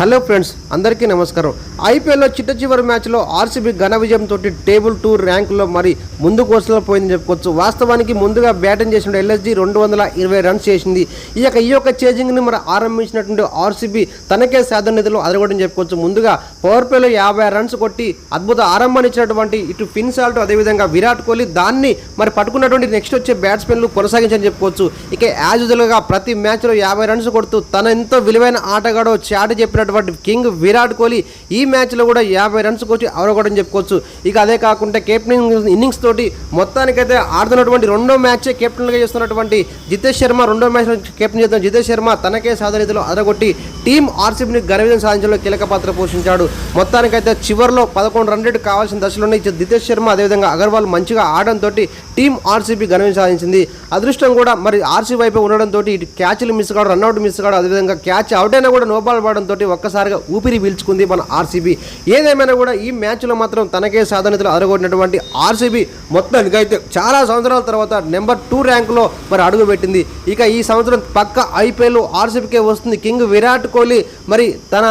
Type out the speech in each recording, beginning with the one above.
Hello friends, అందరికీ నమస్కారం. ఐపీఎల్లో చిట్ట చివరి మ్యాచ్లో ఆర్సీబీ ఘన విజయంతో టేబుల్ 2 ర్యాంకులో మరి ముందుకు వస్తుపోయిందని చెప్పుకోవచ్చు. వాస్తవానికి ముందుగా బ్యాటింగ్ చేసిన ఎల్ఎస్జీ 220 రన్స్ చేసింది. ఈ యొక్క చేజింగ్ని మరి ఆరంభించినటువంటి ఆర్సీబీ తనకే సాధనీతిలో అదరగొట్టని చెప్పుకోవచ్చు. ముందుగా పవర్ ప్లేలో 50 రన్స్ కొట్టి అద్భుత ఆరంభాన్ని ఇచ్చినటువంటి ఇటు ఫిన్ సాల్ట్ అదేవిధంగా విరాట్ కోహ్లీ దాన్ని మరి పట్టుకున్నటువంటి నెక్స్ట్ వచ్చే బ్యాట్స్మెన్లు కొనసాగించని చెప్పుకోవచ్చు. ఇక యాజ్ యూజువల్గా ప్రతి మ్యాచ్లో 50 రన్స్ కొడుతూ తన ఎంతో విలువైన ఆటగాడో చాటి చెప్పినటువంటి కింగ్ విరాట్ కోహ్లీ ఈ మ్యాచ్లో కూడా 50 రన్స్ కొట్టి అవరగొట్టని చెప్పుకోవచ్చు. ఇక అదే కాకుండా కెప్టెన్ ఇన్నింగ్స్ తోటి మొత్తానికైతే ఆడుతున్నటువంటి రెండో మ్యాచ్ కెప్టెన్గా చేస్తున్నటువంటి జితేష్ శర్మ, రెండో మ్యాచ్ కెప్టెన్ చేస్తున్న జితేష్ శర్మ తనకే సాధనీతిలో అదరగొట్టి టీం ఆర్సీబీని ఘన విజయం సాధించడంలో కీలక పాత్ర పోషించాడు. మొత్తానికైతే చివరిలో 11 రన్ రేటు కావాల్సిన దశలోనే జితేష్ శర్మ అదేవిధంగా అగర్వాల్ మంచిగా ఆడడంతో టీం ఆర్సీబీ ఘన విజయం సాధించింది. అదృష్టం కూడా మరి ఆర్సీబీ వైపు ఉండడంతో ఇటు క్యాచ్లు మిస్ కావడం, రన్అట్ మిస్ కావడం, అదేవిధంగా క్యాచ్ అవుట్ అయినా కూడా నో బాల్ పడడంతో ఒక్కసారిగా ఊపిరి పీల్చుకుంది మన ఆర్సీబీ. ఏదేమైనా కూడా ఈ మ్యాచ్లో మాత్రం తనకే సాధనీతిలో అదరగొట్టినటువంటి ఆర్సీబీ మొత్తానికైతే చాలా సంవత్సరాల తర్వాత నెంబర్ 2 ర్యాంకులో మరి అడుగుపెట్టింది. ఇక ఈ సంవత్సరం పక్క ఐపీఎల్ ఆర్సీబీకే వస్తుంది. కింగ్ విరాట్ కోహ్లీ మరి తన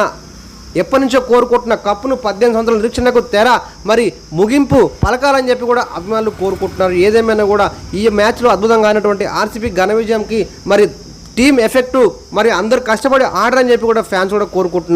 ఎప్పటి నుంచో కోరుకుంటున్న కప్పును 18 సంవత్సరాల నిరీక్షణకు తెర మరి ముగింపు పలకాలని చెప్పి కూడా అభిమానులు కోరుకుంటున్నారు. ఏదేమైనా కూడా ఈ మ్యాచ్లో అద్భుతంగా అయినటువంటి ఆర్సీబీ ఘన విజయంకి మరి టీం ఎఫెక్టు మరి అందరు కష్టపడి ఆడరని చెప్పి కూడా ఫ్యాన్స్ కూడా కోరుకుంటున్నారు.